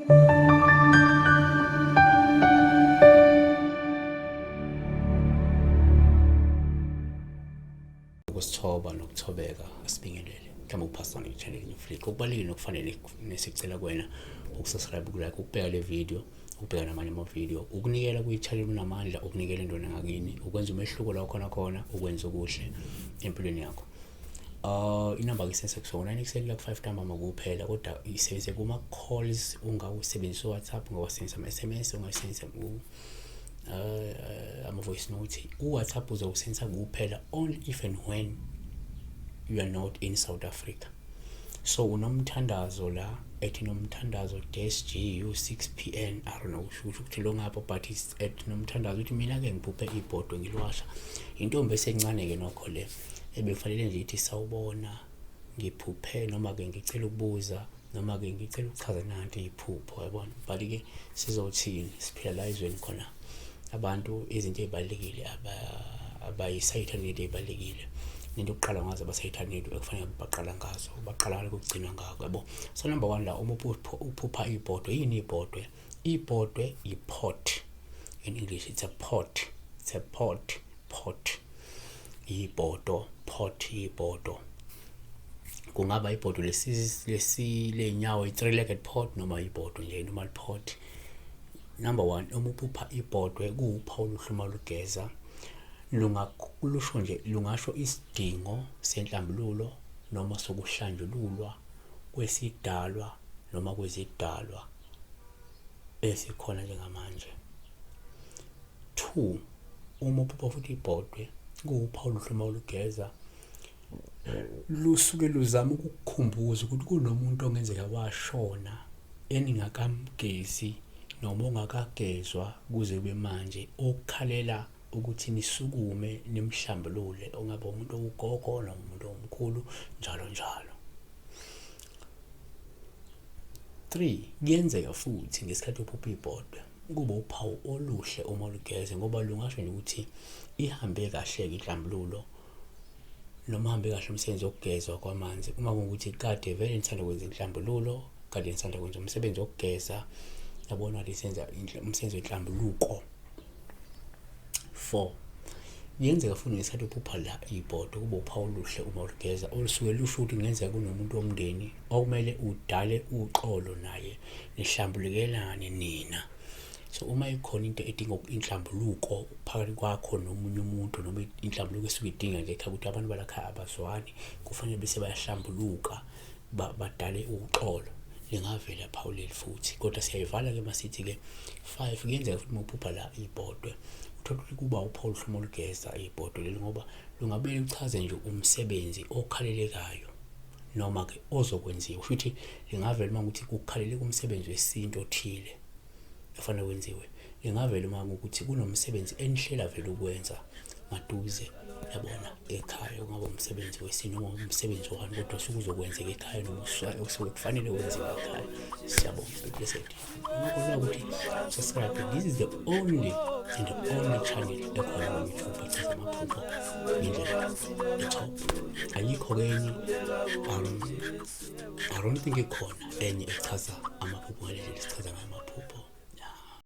ukusithoba nokuthobeka asibingelele mhlawumbe uphasona i-channel Flick okubalulekile nokufanele nesicela kuwena ukusubscribe kulike ukubheka le video ukubheka namanye ama-video ukunikela kwi-channel unamandla ukunikela indona ngakini ukwenza umehluko la khona ukwenza okuhle empilweni yakho. Inamba ke kusona 996 5 ntambama kuphela kodwa isebenzise kuma calls ungawusebenzisa WhatsApp ungawasebenzisa ama-SMS ungawasebenzisa ama-voice note. WhatsApp uzowusebenzisa kuphela only if and when you are not in South Africa. So unomthandazo la ethi nomthandazo DSG 6pm I don't know ukuthi lo ngapha but it's at nomthandazo uthi mina ke ngibhuphe ibhodo ngilwasha intombi esencane ke nokho le ebekufanele nje ithi sawubona ngiphuphe noma ke ngicela ukubuza noma ke ngicela ukuchaza nanti iphupho yabona but ke sizothini siphila la izweni khona abantu izinto ezibalekile abayisayithanile ezibalekile into yokuqala ngazo abasayithanile ekufanele baqala ngazo baqala ukugcina ngakho yabo. So number 1 la uma uphupha ibhodo yini ibhodo i-pot in English it's a pot ibhodo ibhodo kungaba ibhodo lenyawo i-3-legged pot noma ibhodo nje normal pot. Number 1 uma uphupha ibhodo kuwuphawu luhluma lugeza lungakusho nje lungasho isidingo senhlambululo noma sokuhlanjululwa kwesidalwa noma kwezidalwa esikhona njengamanje. 2 uma uphupha futhi ibhodwe kuwuphawu luhluma lugeza lusuke luzama ukukukhumbuza ukuthi kunomuntu ongenzeka washona eningakamgezi noma ongakagezwa kuze kube manje okukhalela ukuthi nisukume nimhlambulule ongaba umuntu ugogo noma umuntu omkhulu njalo. 3 kuyenzeka futhi ngesikhathi uphupha ibhodwe kuba uphawu oluhle uma lugeze ngoba lungasho nje ukuthi ihambe kahle inhlambululo noma hambe kahle umsebenzi wokugezwa kwamanzi uma kungukuthi kade vele nithanda ukwenza inhlambululo kade nithanda ukwenza umsebenzi wokugeza yabona lisenza umsebenzi wenhlambuluko. 4 yenzeka futhi ngesikhathi uphupha la ibhodo kuba uphawu oluhle uma lugeza olusuke lusho ukuthi kungenzeka kunomuntu womndeni okumele udale uxolo naye nihlambulukelane nina. So uma ikhona into edinga inhlambuluko phakathi kwakho nomunye umuntu noma inhlambuluko esuke idinga nje ukuthi abantu balakhaya abazwani kufanele bese bayahlambuluka badale uxolo lingavela phawu leli futhi kodwa siyayivala ke masithi ke 5 kuyenzeka futhi uphupha la ibhodwe uthola ukuthi kuba uphawu luhlumo lugeza ibhodo leli ngoba lungabe lichaze nje umsebenzi okhalelekayo noma ke ozokwenziwa futhi lingavela uma ukuthi kukhaleleka umsebenzi wesinto othile efanele wenziwe lingavela uma ukuthi kunomsebenzi enihlela vele ukwenza maduze yabona ekhaya ngoba umsebenzi wesinto noma umsebenzi wani kodwa usukuzokwenzeka ekhaya noma usuke kufanele wenziwe ekhaya. Siyabonga blessed ngakho ukuthi subscribe. This is the only channel ekhona ku YouTube echaza amaphupho ngendlela e-top. Ayikho kenye I don't think ikhona enye echaza amaphupho ngendlela esichaza ngayo amaphupho.